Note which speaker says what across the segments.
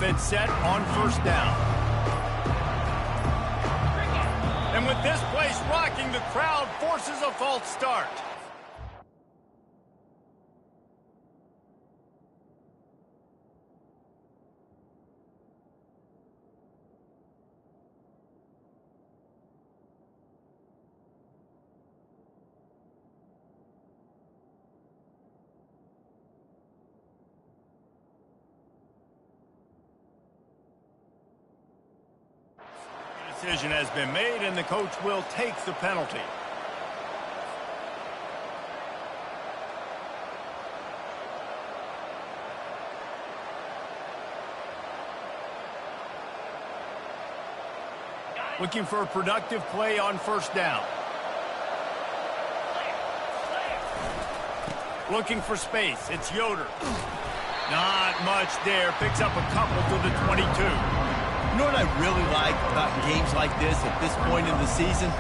Speaker 1: offense set on first down. And with this place rocking, the crowd forces a false start. Decision has been made, and the coach will take the penalty. Looking for a productive play on first down. Looking for space. It's Yoder. Not much there. Picks up a couple to the 22.
Speaker 2: You know what I really like about games like this at this point in the season?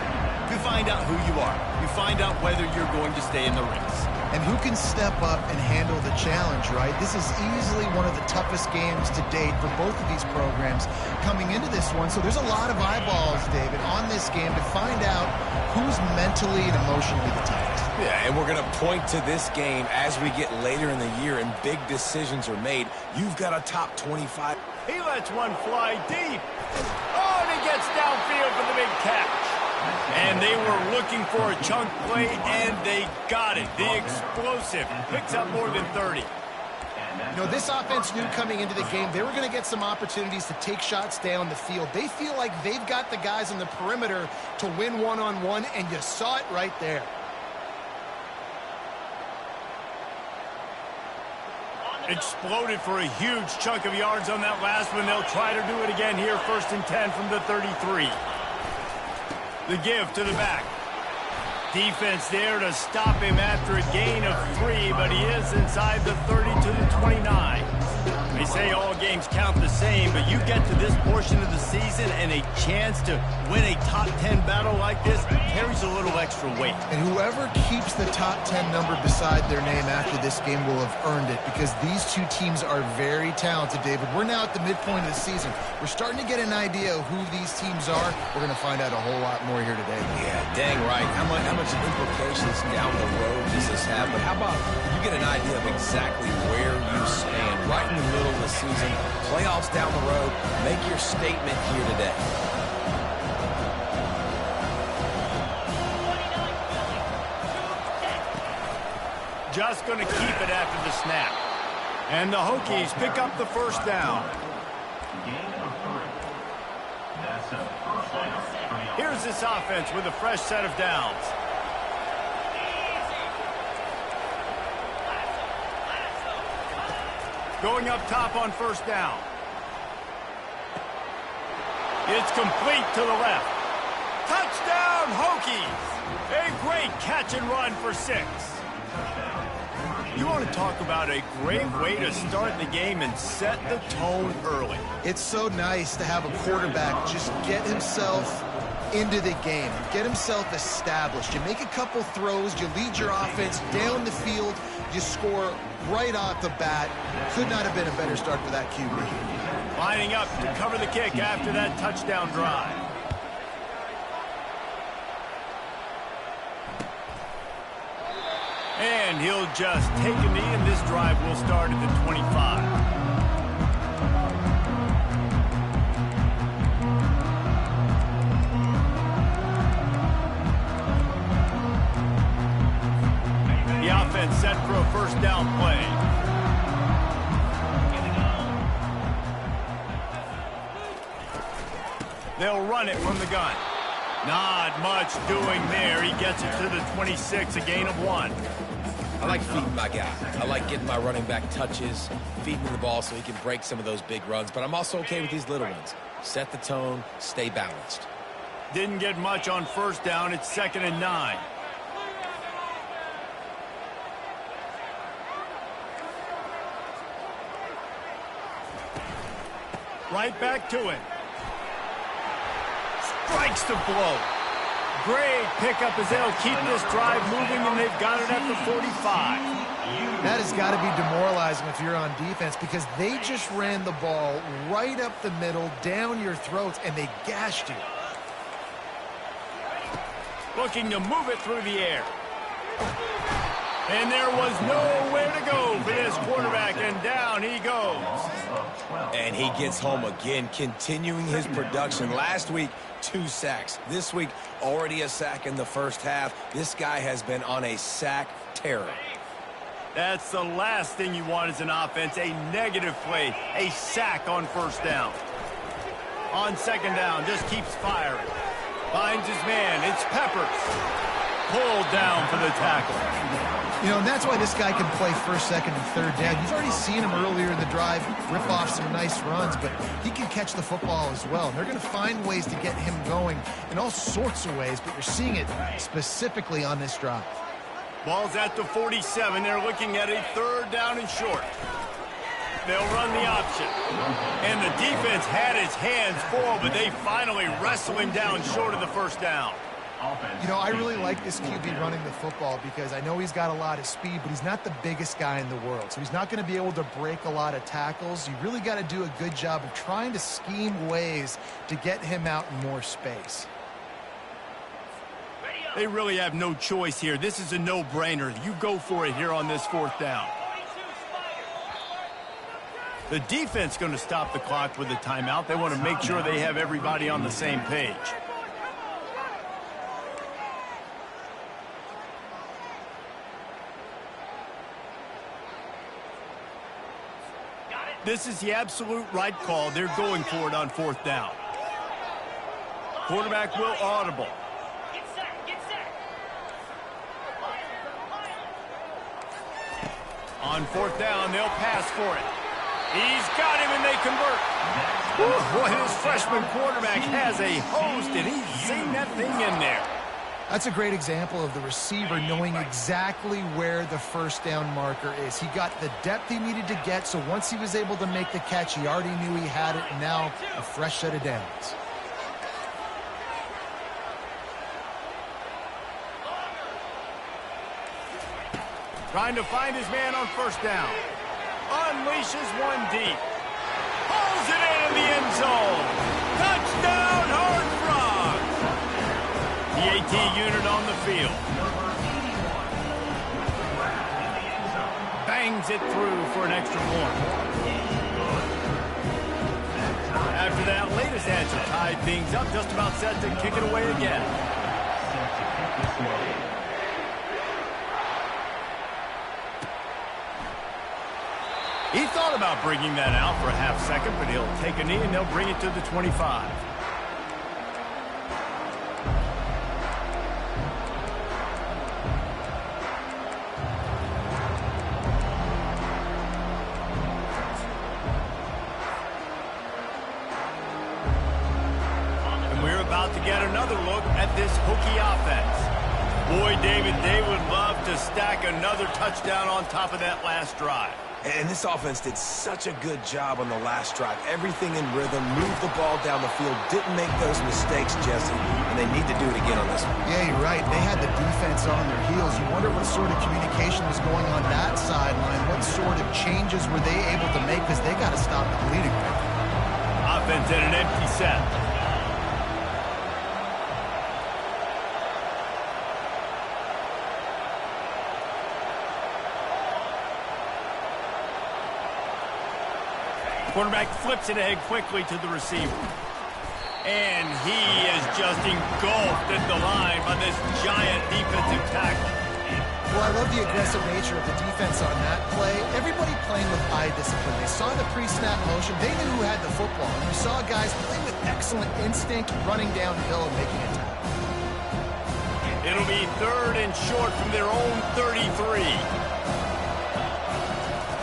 Speaker 2: You find out who you are. You find out whether you're going to stay in the race.
Speaker 3: And who can step up and handle the challenge, right? This is easily one of the toughest games to date for both of these programs coming into this one. So there's a lot of eyeballs, David, on this game to find out who's mentally and emotionally the toughest.
Speaker 4: Yeah, and we're going to point to this game as we get later in the year and big decisions are made. You've got a top 25.
Speaker 1: He lets one fly deep. Oh, and he gets downfield for the big catch. And they were looking for a chunk play, and they got it. The explosive picks up more than 30.
Speaker 3: You know, this offense knew coming into the game they were going to get some opportunities to take shots down the field. They feel like they've got the guys on the perimeter to win one-on-one, and you saw it right there.
Speaker 1: Exploded for a huge chunk of yards on that last one. They'll try to do it again here, 1st and 10 from the 33. The give to the back. Defense there to stop him after a gain of 3, but he is inside the 30 to the 29. They say all games count the same, but you get to this portion of the season and a chance to win a top 10 battle like this carries a little extra weight.
Speaker 3: And whoever keeps the top 10 number beside their name after this game will have earned it, because these two teams are very talented, David. We're now at the midpoint of the season. We're starting to get an idea of who these teams are. We're going to find out a whole lot more here today.
Speaker 4: Yeah, dang right. How much implications down the road does this have? But how about you get an idea of exactly where you stand right in the middle of the season, playoffs down the road, make your statement here today.
Speaker 1: Just going to keep it after the snap. And the Hokies pick up the first down. Here's this offense with a fresh set of downs. Going up top on first down. It's complete to the left. Touchdown, Hokies! A great catch and run for 6. You want to talk about a great way to start the game and set the tone early.
Speaker 3: It's so nice to have a quarterback just get himself into the game, get himself established. You make a couple throws, you lead your offense down the field, you score right off the bat. Could not have been a better start for that QB.
Speaker 1: Lining up to cover the kick after that touchdown drive. And he'll just take a knee, and this drive will start at the 25. Set for a first down play. They'll run it from the gun. Not much doing there. He gets it to the 26, a gain of 1.
Speaker 4: I like feeding my guy. I like getting my running back touches, feeding him the ball so he can break some of those big runs. But I'm also okay with these little ones. Set the tone, stay balanced.
Speaker 1: Didn't get much on first down. It's 2nd and 9. Right back to him. Strikes the blow. Great pickup as they'll keep this drive moving, and they've got it at the 45.
Speaker 3: That has got to be demoralizing if you're on defense because they just ran the ball right up the middle, down your throats, and they gashed you.
Speaker 1: Looking to move it through the air. And there was nowhere to go for this quarterback, and down he goes.
Speaker 4: And he gets home again, continuing his production. Last week, 2 sacks. This week, already a sack in the first half. This guy has been on a sack terror.
Speaker 1: That's the last thing you want as an offense, a negative play, a sack on first down. On second down, just keeps firing. Finds his man, it's Peppers. Pulled down for the tackle.
Speaker 3: You know, and that's why this guy can play first, second, and third down. You've already seen him earlier in the drive rip off some nice runs, but he can catch the football as well. And they're going to find ways to get him going in all sorts of ways, but you're seeing it specifically on this drive.
Speaker 1: Ball's at the 47. They're looking at a third down and short. They'll run the option. And the defense had his hands full, but they finally wrestle him down short of the first down.
Speaker 3: You know, I really like this QB running the football because I know he's got a lot of speed, but he's not the biggest guy in the world. So he's not going to be able to break a lot of tackles. You really got to do a good job of trying to scheme ways to get him out in more space.
Speaker 1: They really have no choice here. This is a no-brainer. You go for it here on this fourth down. The defense going to stop the clock with a timeout. They want to make sure they have everybody on the same page. This is the absolute right call. They're going for it on fourth down. Quarterback will audible. On fourth down, they'll pass for it. He's got him, and they convert. Boy, this freshman quarterback has a host, and he's seen that thing in there.
Speaker 3: That's a great example of the receiver knowing exactly where the first down marker is. He got the depth he needed to get, so once he was able to make the catch, he already knew he had it, and now a fresh set of downs.
Speaker 1: Trying to find his man on first down. Unleashes one deep. Pulls it in the end zone. Touchdown, Horned Frogs. The AT unit on the field. Bangs it through for an extra point. After that latest answer tied things up, just about set to kick it away again. He thought about bringing that out for a half second, but he'll take a knee and they'll bring it to the 25. And we're about to get another look at this Hokie offense. Boy, David, they would love to stack another touchdown on top of that last drive.
Speaker 4: And this offense did such a good job on the last drive. Everything in rhythm, moved the ball down the field, didn't make those mistakes, Jesse, and they need to do it again on this one.
Speaker 3: Yeah, you're right. They had the defense on their heels. You wonder what sort of communication was going on that sideline. What sort of changes were they able to make because they got to stop the bleeding right now.
Speaker 1: Offense at an empty set. Quarterback flips it ahead quickly to the receiver. And he is just engulfed at the line by this giant defensive tackle.
Speaker 3: Well, I love the aggressive nature of the defense on that play. Everybody playing with eye discipline. They saw the pre-snap motion. They knew who had the football. And you saw guys play with excellent instinct, running downhill and making a tackle.
Speaker 1: It'll be third and short from their own 33.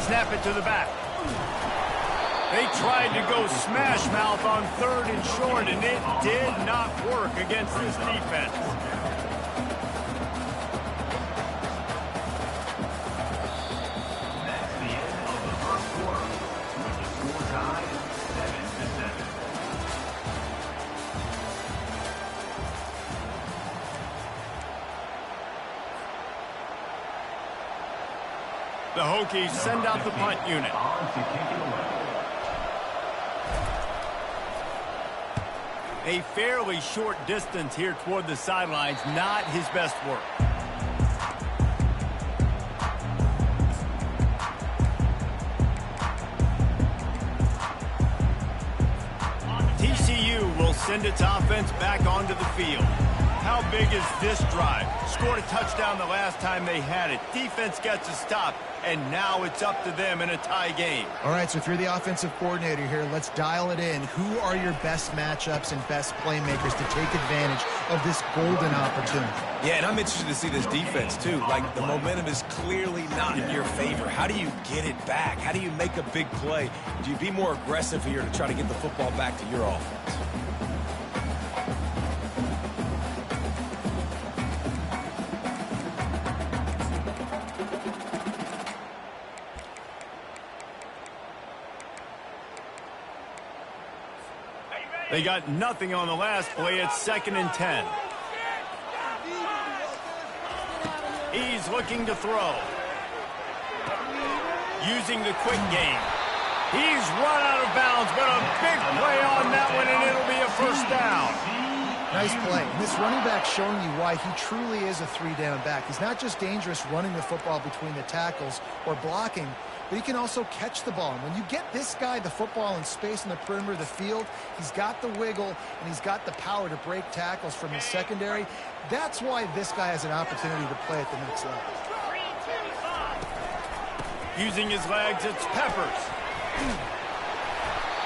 Speaker 1: Snap it to the back. They tried to go smash mouth on third and short, and it did not work against this defense. The Hokies send out the punt unit. A fairly short distance here toward the sidelines, not his best work. TCU will send its offense back onto the field. How big is this drive? Scored a touchdown the last time they had it. Defense gets a stop, and now it's up to them in a tie game.
Speaker 3: All right, so if you're the offensive coordinator here, let's dial it in. Who are your best matchups and best playmakers to take advantage of this golden opportunity?
Speaker 4: Yeah, and I'm interested to see this defense, too. Like, the momentum is clearly not in your favor. How do you get it back? How do you make a big play? Do you be more aggressive here to try to get the football back to your offense?
Speaker 1: They got nothing on the last play. It's 2nd and 10. He's looking to throw. Using the quick game. He's run out of bounds, but a big play on that one, and it'll be a first down.
Speaker 3: Nice play. And this running back showing you why he truly is a three-down back. He's not just dangerous running the football between the tackles or blocking, but he can also catch the ball. And when you get this guy the football in space in the perimeter of the field, he's got the wiggle and he's got the power to break tackles from the secondary. That's why this guy has an opportunity to play at the next level.
Speaker 1: Using his legs, it's Peppers.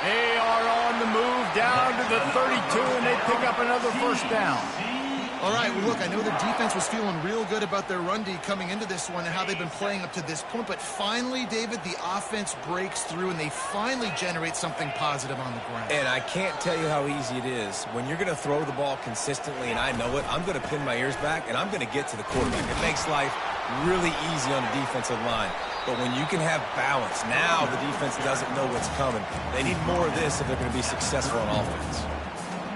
Speaker 1: They are on the move down to the 32, and they pick up another first down.
Speaker 3: All right, well, look, I know the defense was feeling real good about their run D coming into this one and how they've been playing up to this point, but finally, David, the offense breaks through, and they finally generate something positive on the ground.
Speaker 4: And I can't tell you how easy it is. When you're going to throw the ball consistently, and I know it, I'm going to pin my ears back, and I'm going to get to the quarterback. It makes life really easy on the defensive line. But when you can have balance, now the defense doesn't know what's coming. They need more of this if they're going to be successful on offense.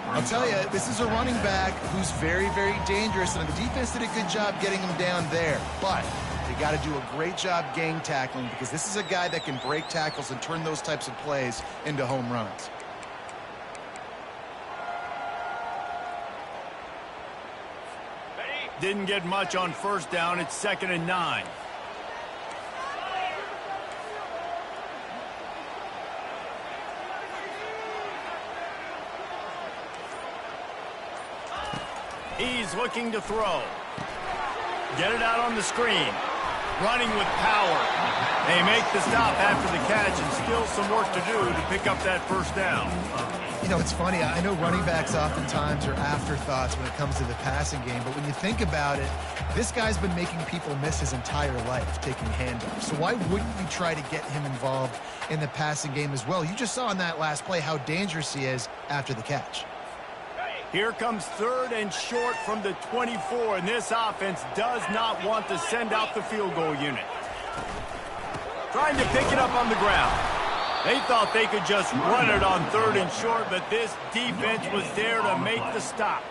Speaker 3: I'll tell you, this is a running back who's very, very dangerous, and the defense did a good job getting him down there. But they got to do a great job gang tackling, because this is a guy that can break tackles and turn those types of plays into home runs.
Speaker 1: Didn't get much on first down. It's 2nd and 9. He's looking to throw. Get it out on the screen. Running with power. They make the stop after the catch, and still some work to do to pick up that first down.
Speaker 3: You know, it's funny. I know running backs oftentimes are afterthoughts when it comes to the passing game, but when you think about it, this guy's been making people miss his entire life taking handoffs. So why wouldn't you try to get him involved in the passing game as well? You just saw in that last play how dangerous he is after the catch.
Speaker 1: Here comes 3rd and short from the 24, and this offense does not want to send out the field goal unit. Trying to pick it up on the ground. They thought they could just run it on 3rd and short, but this defense was there to make the stop.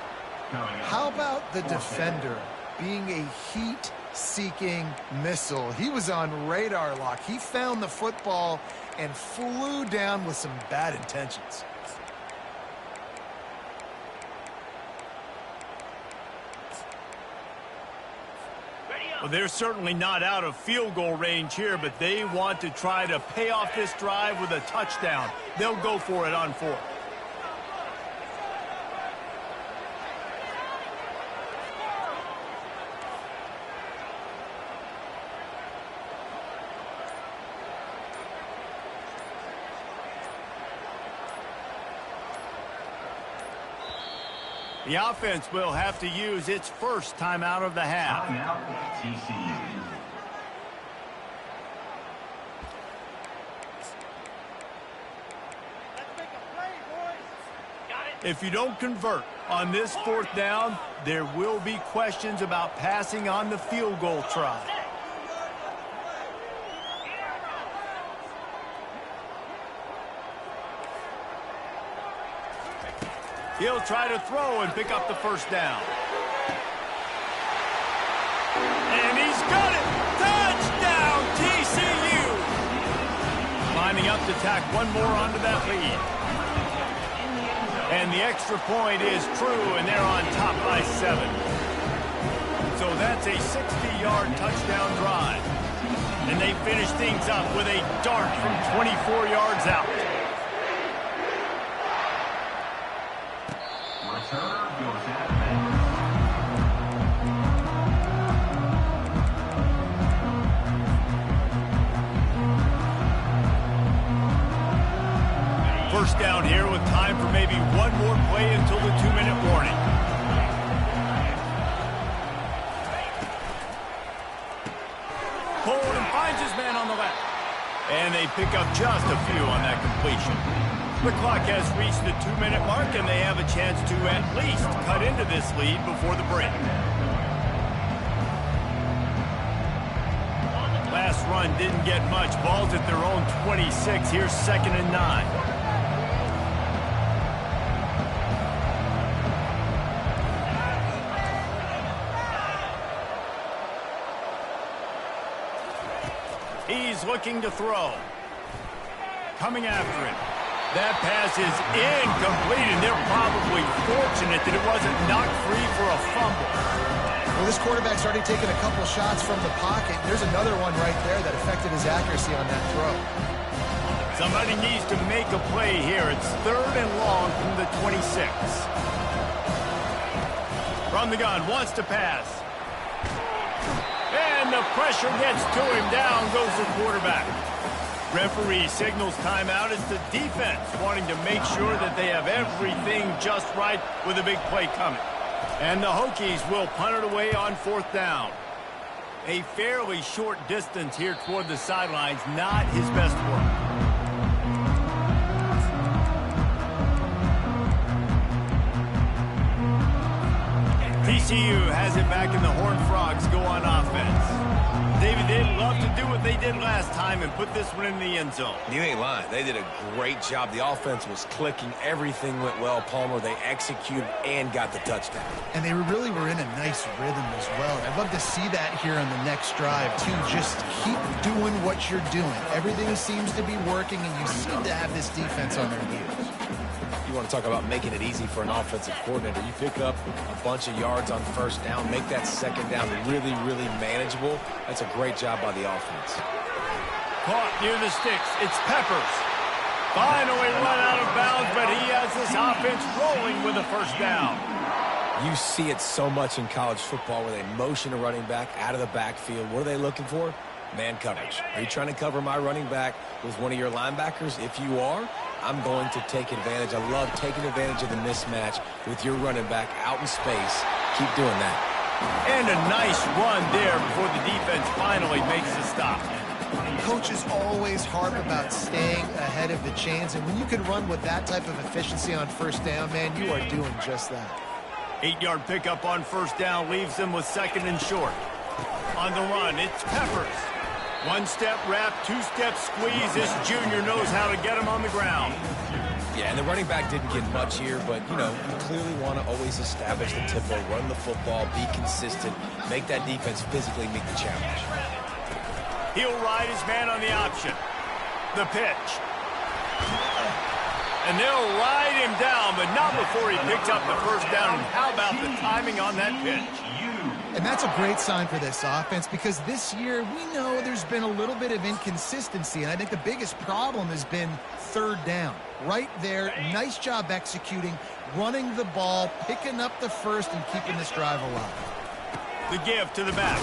Speaker 3: How about the defender being a heat-seeking missile? He was on radar lock. He found the football and flew down with some bad intentions.
Speaker 1: Well, they're certainly not out of field goal range here, but they want to try to pay off this drive with a touchdown. They'll go for it on 4th. The offense will have to use its first timeout of the half. If you don't convert on this 4th down, there will be questions about passing on the field goal try. He'll try to throw and pick up the first down. And he's got it! Touchdown, TCU! to tack one more onto that lead. And the extra point is true, and they're on top by 7. So that's a 60-yard touchdown drive. And they finish things up with a dart from 24 yards out. First down here with time for maybe one more play until the 2-minute warning. Hold and finds his man on the left. And they pick up just a few on that completion. The clock has reached the 2-minute mark, and they have a chance to at least cut into this lead before the break. Last run didn't get much. Ball's at their own 26. Here's 2nd and 9. He's looking to throw. Coming after him. That pass is incomplete, and they're probably fortunate that it wasn't knocked free for a fumble.
Speaker 3: Well, this quarterback's already taken a couple shots from the pocket. There's another one right there that affected his accuracy on that throw.
Speaker 1: Somebody needs to make a play here. It's 3rd and long from the 26. From the gun, wants to pass. And the pressure gets to him. Down goes the quarterback. Referee signals timeout as the defense wanting to make sure that they have everything just right with a big play coming. And the Hokies will punt it away on 4th down. A fairly short distance here toward the sidelines, not his best work. TCU has it back, and the Horned Frogs go on offense. David, they'd love to do what they did last time and put this one in the end zone.
Speaker 4: You ain't lying. They did a great job. The offense was clicking. Everything went well. Palmer, they executed and got the touchdown.
Speaker 3: And they really were in a nice rhythm as well. I'd love to see that here on the next drive, too. Just keep doing what you're doing. Everything seems to be working, and you seem to have this defense on their heels.
Speaker 4: You want to talk about making it easy for an offensive coordinator. You pick up a bunch of yards on 1st down, make that 2nd down really, really manageable. That's a great job by the offense.
Speaker 1: Caught near the sticks. It's Peppers. Finally run out of bounds, but he has this offense rolling with a 1st down.
Speaker 4: You see it so much in college football where they motion a running back out of the backfield. What are they looking for? Man coverage. Are you trying to cover my running back with one of your linebackers? If you are, I'm going to take advantage. I love taking advantage of the mismatch with your running back out in space. Keep doing that.
Speaker 1: And a nice run there before the defense finally makes the stop.
Speaker 3: Coaches always harp about staying ahead of the chains, and when you can run with that type of efficiency on 1st down, man, you are doing just that.
Speaker 1: 8-yard pickup on 1st down leaves them with 2nd and short. On the run, it's Peppers. 1-step wrap, 2-step squeeze. This junior knows how to get him on the ground.
Speaker 4: Yeah, and the running back didn't get much here, but, you know, you clearly want to always establish the tempo, run the football, be consistent, make that defense physically meet the challenge.
Speaker 1: He'll ride his man on the option. The pitch. And they'll ride him down, but not before he picks up the 1st down. And how about the timing on that pitch?
Speaker 3: And that's a great sign for this offense, because this year we know there's been a little bit of inconsistency, and I think the biggest problem has been 3rd down. Right there, nice job executing, running the ball, picking up the 1st, and keeping this drive alive.
Speaker 1: The give to the back.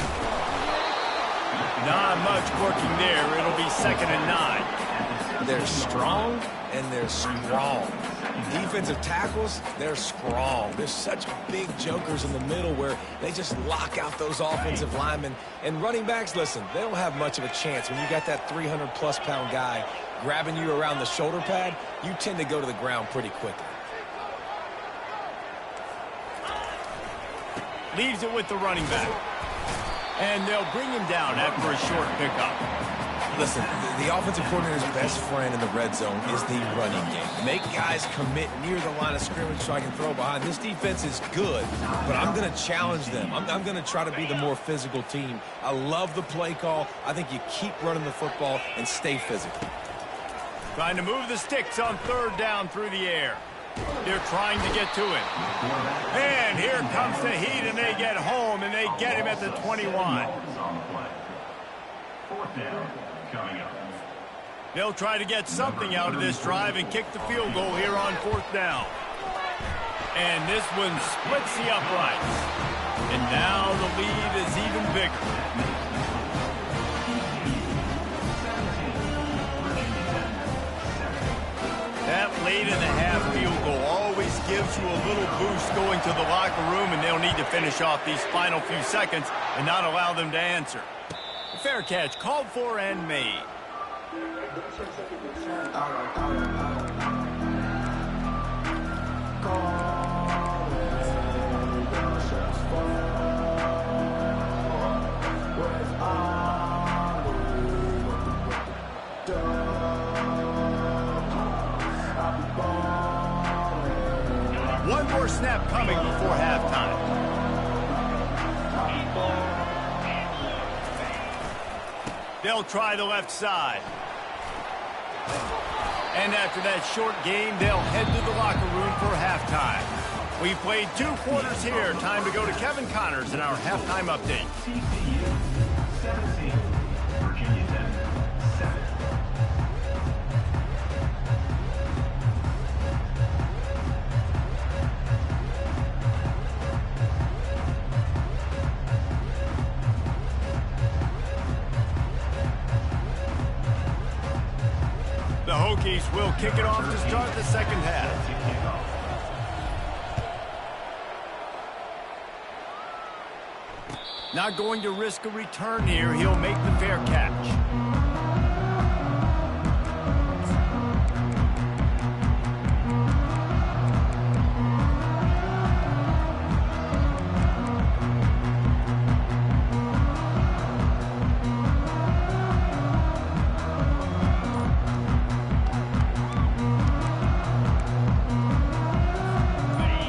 Speaker 1: Not much working there. It'll be 2nd and 9.
Speaker 4: They're strong and they're strong. Defensive tackles, they're strong. There's such big jokers in the middle where they just lock out those offensive linemen. And running backs, listen, they don't have much of a chance. When you got that 300-plus pound guy grabbing you around the shoulder pad, you tend to go to the ground pretty quickly.
Speaker 1: Leaves it with the running back. And they'll bring him down after a short pickup.
Speaker 4: Listen, the offensive coordinator's best friend in the red zone is the running game. Make guys commit near the line of scrimmage so I can throw behind. This defense is good, but I'm going to challenge them. I'm going to try to be the more physical team. I love the play call. I think you keep running the football and stay physical.
Speaker 1: Trying to move the sticks on third down through the air. They're trying to get to it. And here comes the heat, and they get home, and they get him at the 21.
Speaker 5: Fourth down coming up.
Speaker 1: They'll try to get something out of this drive and kick the field goal here on fourth down. And this one splits the uprights. And now the lead is even bigger. That late-in-the-half field goal always gives you a little boost going to the locker room, and they'll need to finish off these final few seconds and not allow them to answer. A fair catch called for and made. One more snap coming before halftime. They'll try the left side. And after that short game, they'll head to the locker room for halftime. We've played 2 quarters here. Time to go to Kevin Connors in our halftime update.
Speaker 5: TCU 17, Virginia Tech 7.
Speaker 1: The Hokies will kick it off to start the second half. Not going to risk a return here. He'll make the fair catch.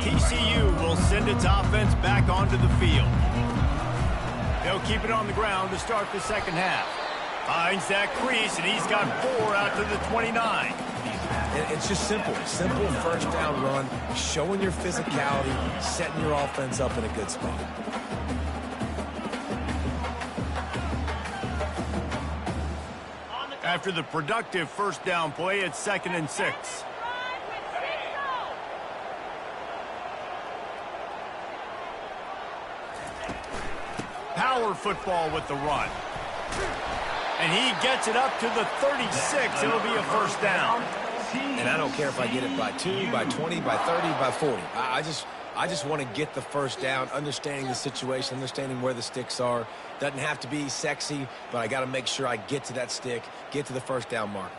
Speaker 1: TCU will send its offense back onto the field. They'll keep it on the ground to start the second half. Finds that crease, and he's got 4 out to the 29.
Speaker 4: It's just simple. Simple first down run, showing your physicality, setting your offense up in a good spot.
Speaker 1: After the productive first down play, it's 2nd and 6. Power football with the run. And he gets it up to the 36. It'll be a first down.
Speaker 4: And I don't care if I get it by 2, by 20, by 30, by 40. I just want to get the first down, understanding the situation, understanding where the sticks are. Doesn't have to be sexy, but I got to make sure I get to that stick, get to the first down marker.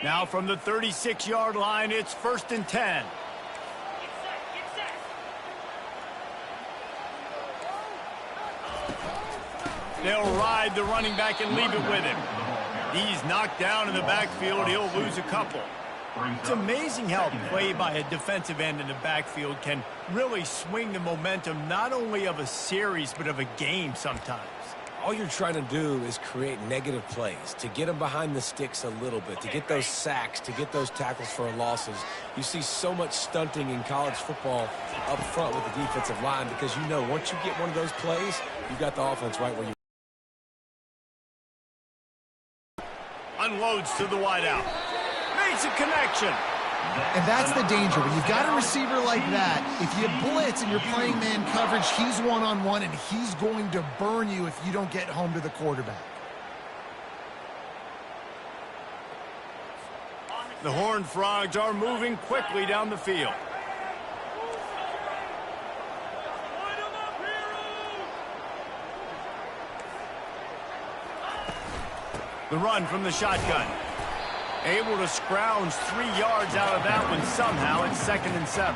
Speaker 1: Now from the 36-yard line, it's 1st and 10. They'll ride the running back and leave it with him. He's knocked down in the backfield. He'll lose a couple. It's amazing how play by a defensive end in the backfield can really swing the momentum not only of a series but of a game sometimes.
Speaker 4: All you're trying to do is create negative plays, to get them behind the sticks a little bit, to get those sacks, to get those tackles for losses. You see so much stunting in college football up front with the defensive line because you know once you get one of those plays, you've got the offense right where you
Speaker 1: unloads to the wideout. Makes a connection.
Speaker 3: And that's the danger. When you've got a receiver like that, if you blitz and you're playing man coverage, he's one-on-one, and he's going to burn you if you don't get home to the quarterback.
Speaker 1: The Horned Frogs are moving quickly down the field. The run from the shotgun. Able to scrounge 3 yards out of that one somehow. It's 2nd and 7.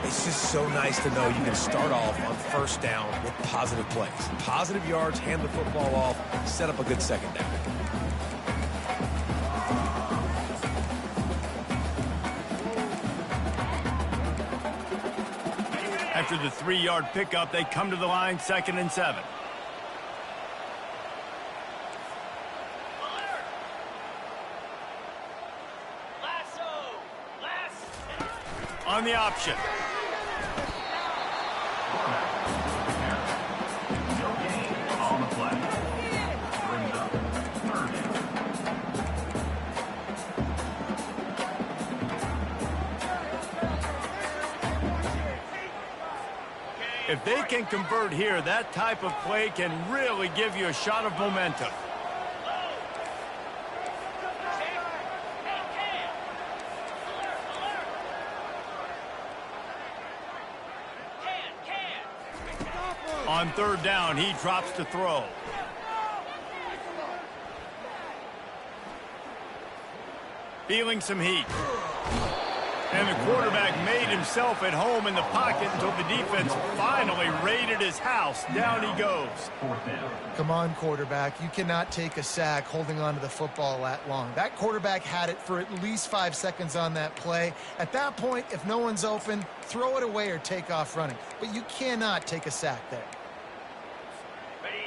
Speaker 4: It's just so nice to know you can start off on first down with positive plays. Positive yards, hand the football off, set up a good second down.
Speaker 1: After the 3-yard pickup, they come to the line, 2nd and 7. On the option.
Speaker 5: No gain on the play. Brings up 3rd down.
Speaker 1: If they can convert here, that type of play can really give you a shot of momentum. On 3rd down, he drops to throw. Feeling some heat. And the quarterback made himself at home in the pocket until the defense finally raided his house. Down he goes.
Speaker 5: 4th down.
Speaker 3: Come on, quarterback. You cannot take a sack holding on to the football that long. That quarterback had it for at least 5 seconds on that play. At that point, if no one's open, throw it away or take off running. But you cannot take a sack there.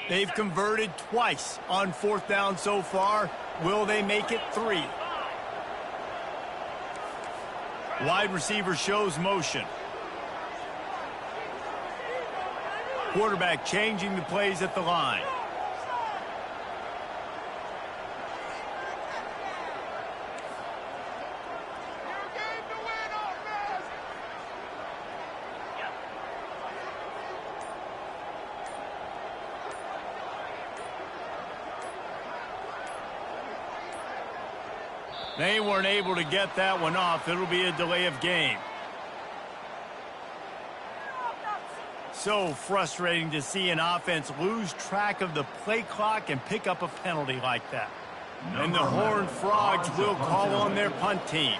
Speaker 1: They've converted twice on 4th down so far. Will they make it 3? Wide receiver shows motion. Quarterback changing the plays at the line. They weren't able to get that one off. It'll be a delay of game. So frustrating to see an offense lose track of the play clock and pick up a penalty like that. And the Horned Frogs will call on their punt team.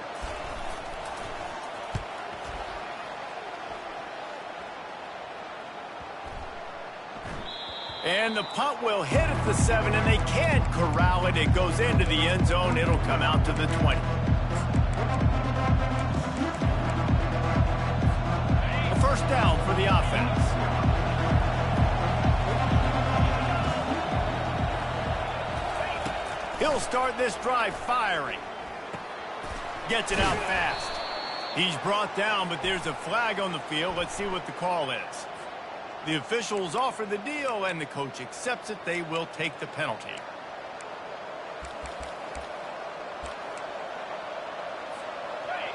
Speaker 1: And the punt will hit at the 7, and they can't corral it. It goes into the end zone. It'll come out to the 20. A 1st down for the offense. He'll start this drive firing. Gets it out fast. He's brought down, but there's a flag on the field. Let's see what the call is. The officials offer the deal, and the coach accepts it. They will take the penalty.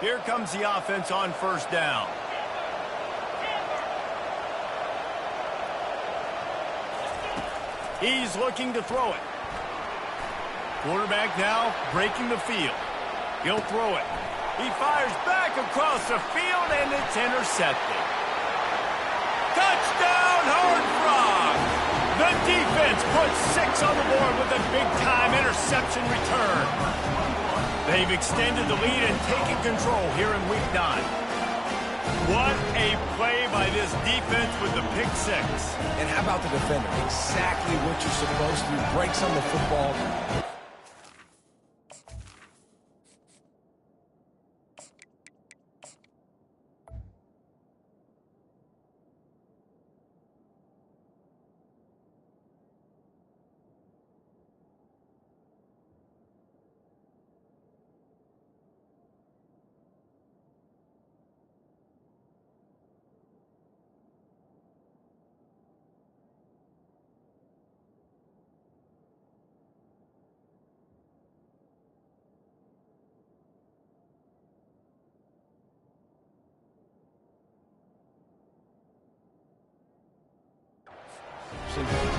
Speaker 1: Here comes the offense on 1st down. He's looking to throw it. Quarterback now breaking the field. He'll throw it. He fires back across the field, and it's intercepted. Touchdown, Horned Frogs! The defense puts 6 on the board with a big-time interception return. They've extended the lead and taken control here in Week 9. What a play by this defense with the pick 6.
Speaker 4: And how about the defender? Exactly what you're supposed to do. Breaks on the football.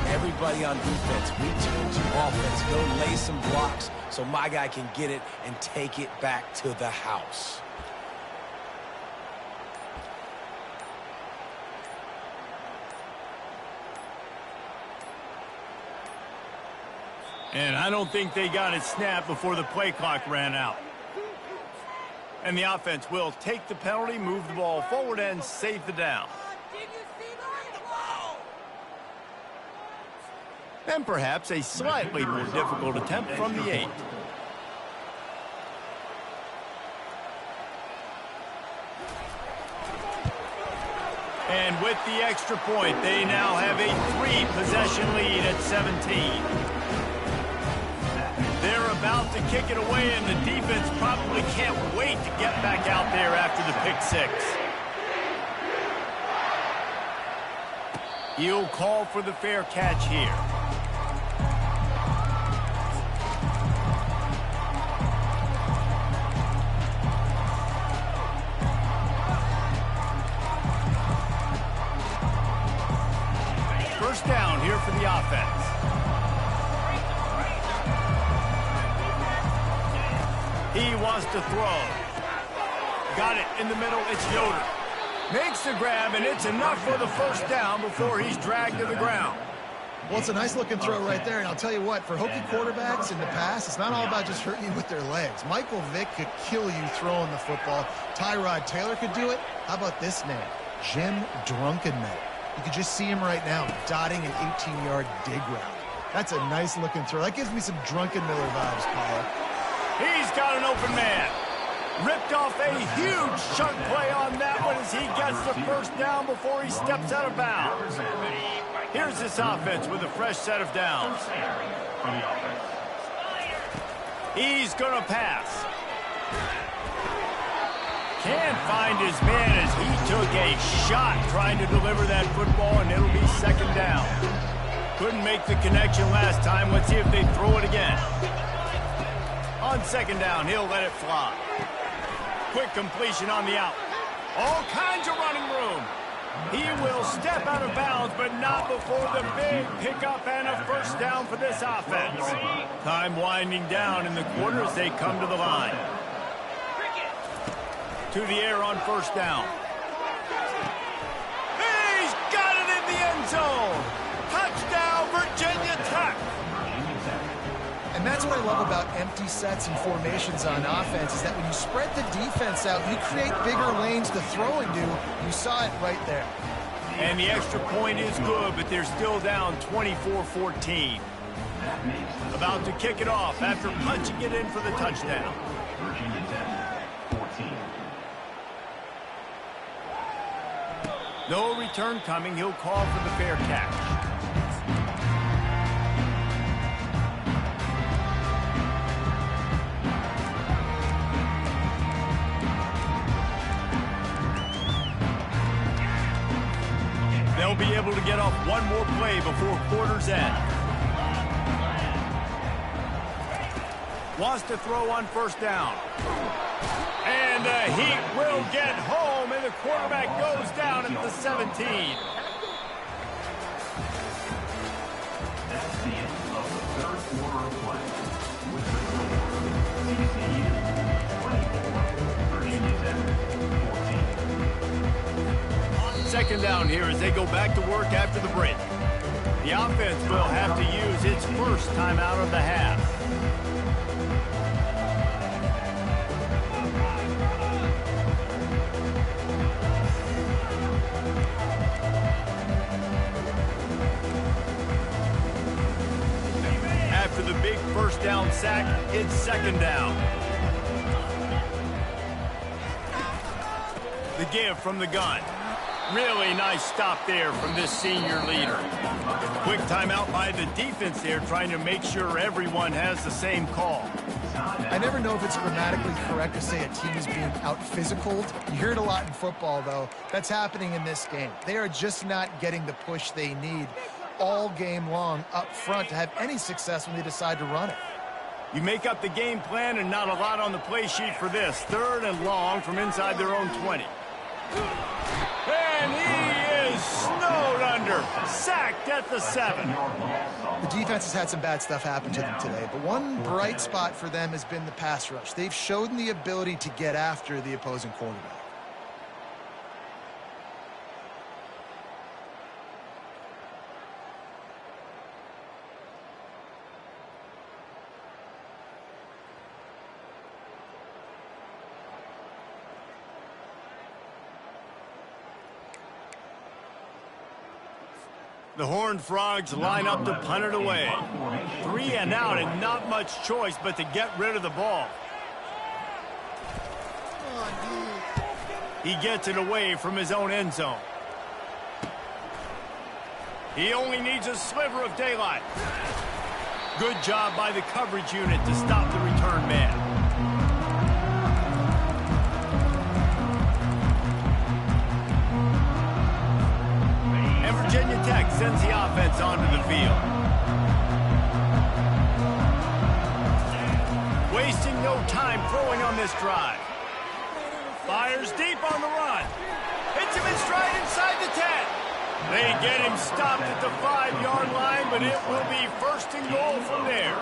Speaker 4: Everybody on defense, we turn to offense. Go lay some blocks so my guy can get it and take it back to the house.
Speaker 1: And I don't think they got it snapped before the play clock ran out. And the offense will take the penalty, move the ball forward, and save the down. And perhaps a slightly more difficult attempt from the 8. And with the extra point, they now have a 3-possession lead at 17. They're about to kick it away, and the defense probably can't wait to get back out there after the pick six. He'll call for the fair catch here. First down here for the offense. He wants to throw. Got it in the middle. It's Yoder. Makes the grab, and it's enough for the first down before he's dragged to the ground.
Speaker 3: Well, it's a nice-looking throw right there, and I'll tell you what, for Hokie quarterbacks in the past, it's not all about just hurting you with their legs. Michael Vick could kill you throwing the football. Tyrod Taylor could do it. How about this name? Jim Drunkenmiller. You can just see him right now dotting an 18-yard dig route. That's a nice-looking throw. That gives me some Drunkenmiller vibes, Paula.
Speaker 1: He's got an open man. Ripped off a huge chunk play on that one as he gets the first down before he steps out of bounds. Here's this offense with a fresh set of downs. He's going to pass. Can't find his man as he took a shot trying to deliver that football, and it'll be second down. Couldn't make the connection last time. Let's see if they throw it again. On second down, he'll let it fly. Quick completion on the out. All kinds of running room. He will step out of bounds, but not before the big pickup and a first down for this offense. Time winding down in the quarter as they come to the line. To the air on first down. He's got it in the end zone. Touchdown, Virginia Tech.
Speaker 3: And that's what I love about empty sets and formations on offense, is that when you spread the defense out, you create bigger lanes to throw into. You saw it right there.
Speaker 1: And the extra point is good, but they're still down 24-14. About to kick it off after punching it in for the touchdown.
Speaker 5: Virginia Tech, 14.
Speaker 1: No return coming. He'll call for the fair catch. They'll be able to get off one more play before quarter's end. Wants to throw on first down. And the Heat will get home, and the quarterback goes down at the 17.
Speaker 5: That's the end of the third quarter of play. With the score, TCU 24, Virginia Tech 14.
Speaker 1: Second down here as they go back to work after the break. The offense will have to use its first timeout of the half. After the big first down sack, it's second down. The give from the gun. Really nice stop there from this senior leader. Quick timeout by the defense there, trying to make sure everyone has the same call.
Speaker 3: I never know if it's grammatically correct to say a team is being out-physicaled. You hear it a lot in football, though. That's happening in this game. They are just not getting the push they need all game long up front to have any success when they decide to run it.
Speaker 1: You make up the game plan and not a lot on the play sheet for this. Third and long from inside their own 20. And he is snowed under. Sacked at the 7.
Speaker 3: The defense has had some bad stuff happen to them today, but one bright spot for them has been the pass rush. They've shown the ability to get after the opposing quarterback.
Speaker 1: The Horned Frogs line up to punt it away. 3 and out and not much choice but to get rid of the ball. He gets it away from his own end zone. He only needs a sliver of daylight. Good job by the coverage unit to stop the return man. And Virginia Tech sends the offense onto the field. Wasting no time throwing on this drive. Fires deep on the run. Hits him in stride inside the 10. They get him stopped at the 5-yard line, but it will be first and goal from there.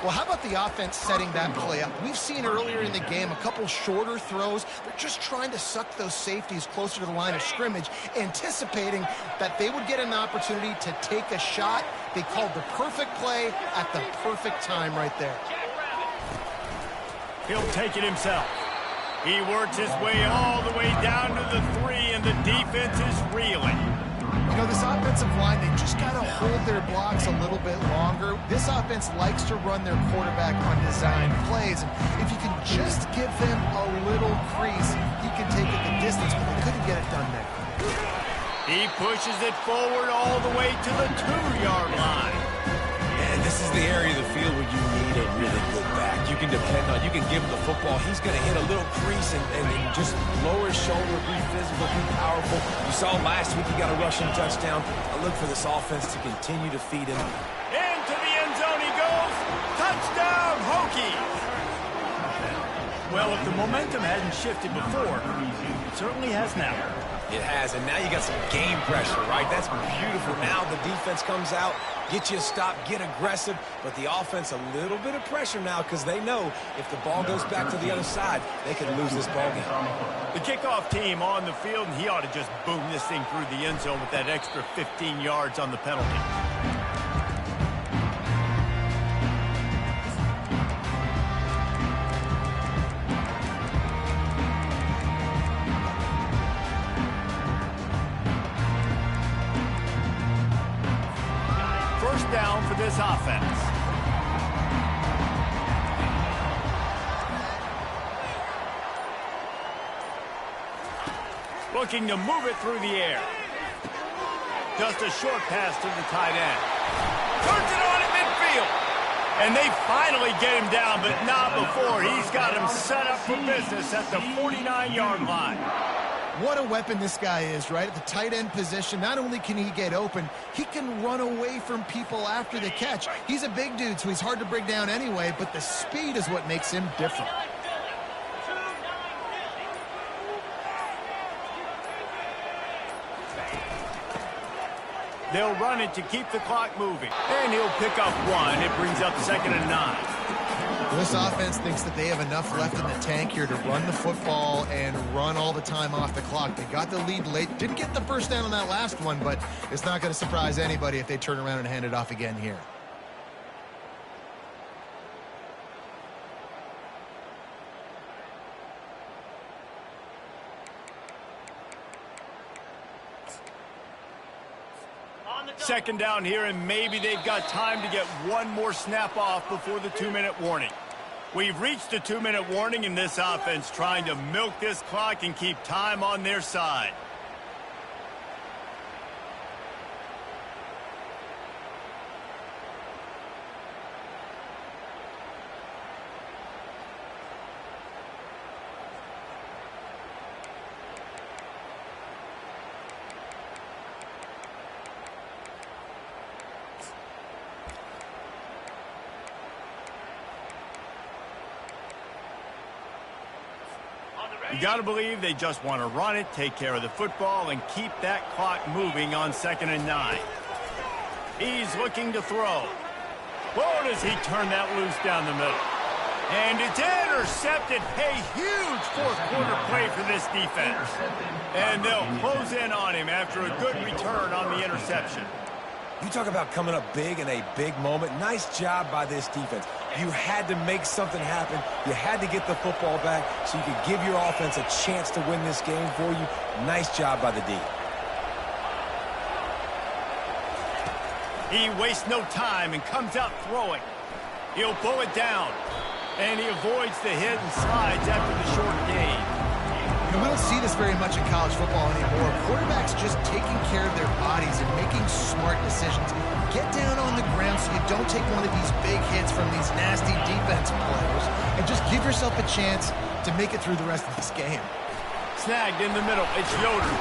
Speaker 3: Well, how about the offense setting that play up? We've seen earlier in the game a couple shorter throws. They're just trying to suck those safeties closer to the line of scrimmage, anticipating that they would get an opportunity to take a shot. They called the perfect play at the perfect time right there.
Speaker 1: He'll take it himself. He works his way all the way down to the 3, and the defense is reeling.
Speaker 3: You know, this offensive line, they just got to hold their blocks a little bit longer. This offense likes to run their quarterback on design plays. And if you can just give them a little crease, he can take it the distance, but they couldn't get it done there.
Speaker 1: He pushes it forward all the way to the 2-yard line.
Speaker 4: And this is the area of the field where you need a really good back. You can depend on, you can give him the football. He's going to hit a little crease and just lower his shoulder, be physical, be powerful. You saw him last week, he got a rushing touchdown. I look for this offense to continue to feed him.
Speaker 1: Into the end zone he goes. Touchdown, Hokies. Well, if the momentum hadn't shifted before, it certainly has now.
Speaker 4: It has, and now you got some game pressure, right? That's beautiful. Now the defense comes out, get you a stop, get aggressive, but the offense a little bit of pressure now because they know if the ball goes back to the other side, they could lose this ball game.
Speaker 1: The kickoff team on the field, and he ought to just boom this thing through the end zone with that extra 15 yards on the penalty. First down for this offense. Looking to move it through the air. Just a short pass to the tight end. Turns it on at midfield. And they finally get him down, but not before. He's got him set up for business at the 49-yard line.
Speaker 3: What a weapon this guy is, right? At the tight end position, not only can he get open, he can run away from people after the catch. He's a big dude, so he's hard to bring down anyway, but the speed is what makes him different.
Speaker 1: They'll run it to keep the clock moving. And he'll pick up 1. It brings up 2nd and 9.
Speaker 3: This offense thinks that they have enough left in the tank here to run the football and run all the time off the clock. They got the lead late. Didn't get the first down on that last one, but it's not going to surprise anybody if they turn around and hand it off again here.
Speaker 1: Second down here, and maybe they've got time to get one more snap off before the 2-minute warning. We've reached the 2-minute warning, and this offense trying to milk this clock and keep time on their side. You got to believe they just want to run it, take care of the football, and keep that clock moving on 2nd and 9. He's looking to throw. Boy, does he turn that loose down the middle. And it's intercepted. A huge fourth-quarter play for this defense. And they'll close in on him after a good return on the interception.
Speaker 4: You talk about coming up big in a big moment. Nice job by this defense. You had to make something happen. You had to get the football back so you could give your offense a chance to win this game for you. Nice job by the D.
Speaker 1: He wastes no time and comes out throwing. He'll pull it down. And he avoids the hit and slides after the short gain.
Speaker 3: And we don't see this very much in college football anymore. Quarterbacks just taking care of their bodies and making smart decisions. Get down on the ground so you don't take one of these big hits from these nasty defense players, and just give yourself a chance to make it through the rest of this game.
Speaker 1: Snagged in the middle. It's Yoder.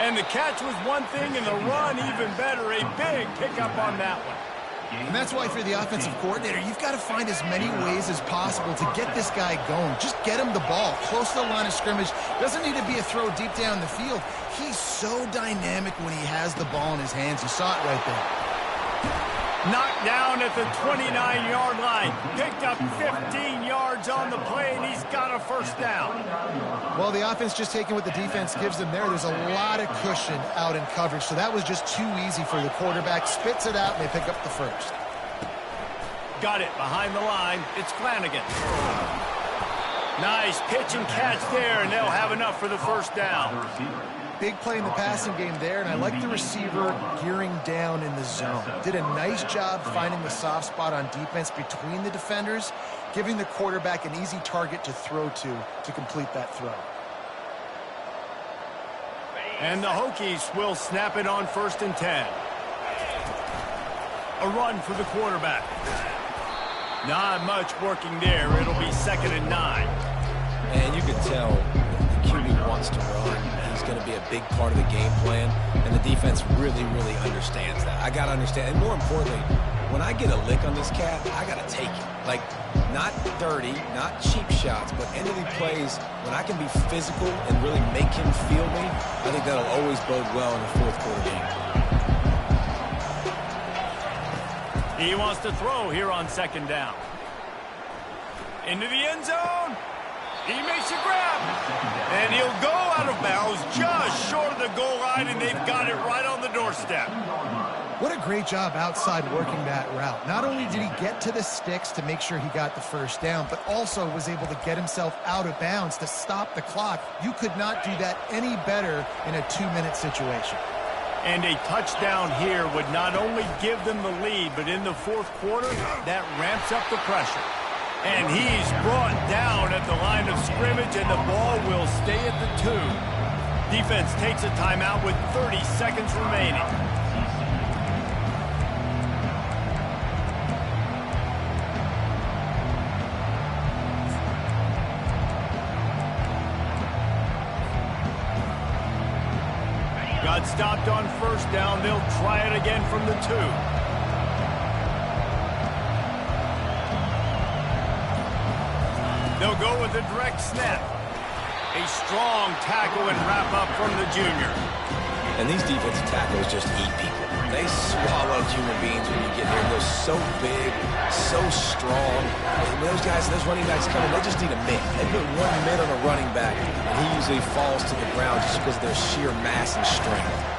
Speaker 1: And the catch was one thing, and the run even better. A big pickup on that one.
Speaker 3: And that's why for the offensive coordinator, you've got to find as many ways as possible to get this guy going. Just get him the ball close to the line of scrimmage. Doesn't need to be a throw deep down the field. He's so dynamic when he has the ball in his hands. You saw it right there.
Speaker 1: Knocked down at the 29-yard line. Picked up 15 yards on the play, and he's got a first down.
Speaker 3: Well, the offense just taking what the defense gives them there. There's a lot of cushion out in coverage, so that was just too easy for the quarterback. Spits it out, and they pick up the first.
Speaker 1: Got it behind the line. It's Flanagan. Nice pitch and catch there, and they'll have enough for the first down.
Speaker 3: Big play in the passing game there, and I like the receiver gearing down in the zone. Did a nice job finding the soft spot on defense between the defenders, giving the quarterback an easy target to throw to complete that throw.
Speaker 1: And the Hokies will snap it on 1st and 10. A run for the quarterback. Not much working there. It'll be 2nd and 9.
Speaker 4: And you can tell the QB wants to run. He's going to be a big part of the game plan, and the defense really, really understands that. I got to understand, and more importantly, when I get a lick on this cat, I got to take it. Like, not dirty, not cheap shots, but end of the plays, when I can be physical and really make him feel me, I think that'll always bode well in the 4th quarter game.
Speaker 1: He wants to throw here on 2nd down. Into the end zone. He makes a grab. And he'll go out of bounds just short of the goal line, and they've got it right on the doorstep.
Speaker 3: What a great job outside working that route. Not only did he get to the sticks to make sure he got the first down, but also was able to get himself out of bounds to stop the clock. You could not do that any better in a 2-minute situation.
Speaker 1: And a touchdown here would not only give them the lead, but in the 4th quarter, that ramps up the pressure. And he's brought down at the line of scrimmage, and the ball will stay at the 2. Defense takes a timeout with 30 seconds remaining. Got stopped on 1st down. They'll try it again from the 2. They'll go with a direct snap. A strong tackle and wrap up from the junior.
Speaker 4: And these defensive tackles just eat people. They swallow human beings when you get here. They're so big, so strong. And those guys, those running backs coming, they just need a mitt. They put one mitt on a running back, and he usually falls to the ground just because of their sheer mass and strength.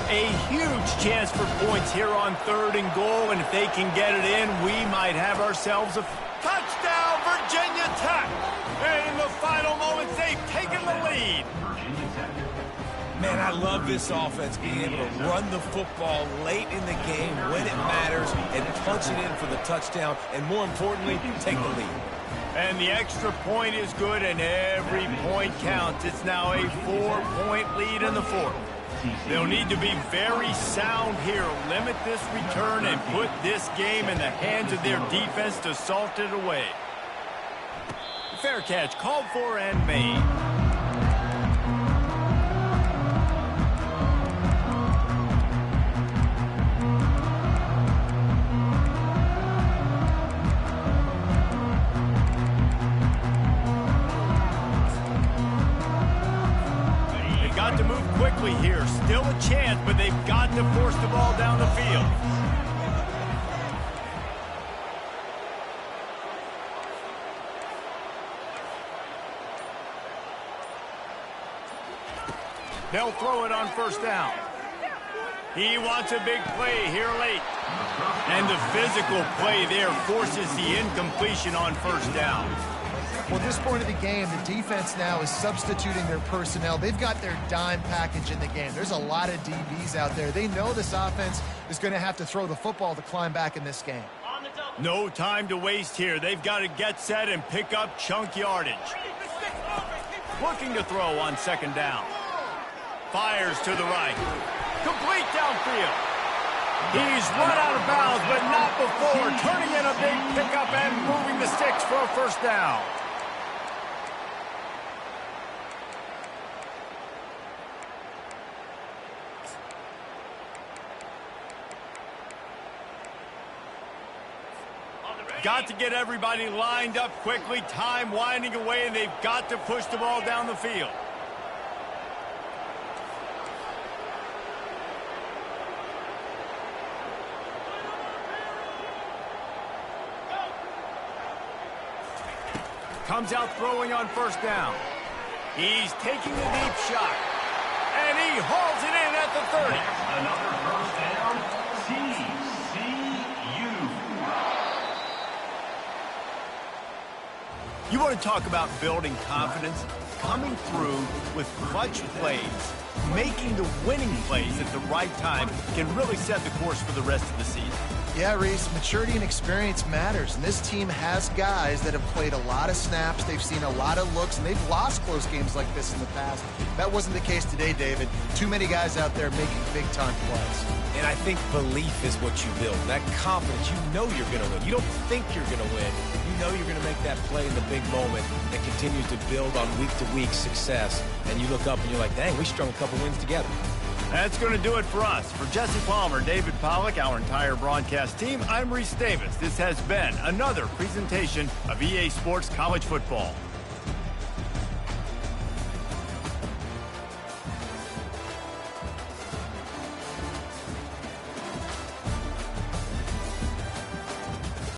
Speaker 1: A huge chance for points here on 3rd and goal, and if they can get it in, we might have ourselves a touchdown, Virginia Tech. And in the final moments, they've taken the lead.
Speaker 4: Man, I love this offense being able to run the football late in the game when it matters and punch it in for the touchdown, and more importantly, take the lead.
Speaker 1: And the extra point is good, and every point counts. It's now a 4-point lead in the 4th. They'll need to be very sound here, limit this return, and put this game in the hands of their defense to salt it away. Fair catch called for and made. To move quickly here. Still a chance, but they've got to force the ball down the field. They'll throw it on 1st down. He wants a big play here late. And the physical play there forces the incompletion on 1st down.
Speaker 3: Well, at this point of the game, the defense now is substituting their personnel. They've got their dime package in the game. There's a lot of DBs out there. They know this offense is going to have to throw the football to climb back in this game.
Speaker 1: No time to waste here. They've got to get set and pick up chunk yardage. Looking to throw on second down. Fires to the right. Complete downfield. He's run out of bounds, but not before. Turning in a big pickup and moving the sticks for a first down. Got to get everybody lined up quickly. Time winding away, and they've got to push the ball down the field. Comes out throwing on first down. He's taking the deep shot. And he hauls it in at the 30.
Speaker 5: Another first down. TCU.
Speaker 2: You want to talk about building confidence? Coming through with clutch plays, making the winning plays at the right time can really set the course for the rest of the season.
Speaker 3: Yeah, Reese, maturity and experience matters, and this team has guys that have played a lot of snaps, they've seen a lot of looks, and they've lost close games like this in the past. That wasn't the case today, David. Too many guys out there making big-time plays.
Speaker 4: And I think belief is what you build. That confidence, you know you're going to win. You don't think you're going to win. You know you're going to make that play in the big moment that continues to build on week-to-week success. And you look up and you're like, dang, we strung a couple wins together.
Speaker 1: That's going to do it for us. For Jesse Palmer, David Pollack, our entire broadcast team, I'm Reese Davis. This has been another presentation of EA Sports College Football.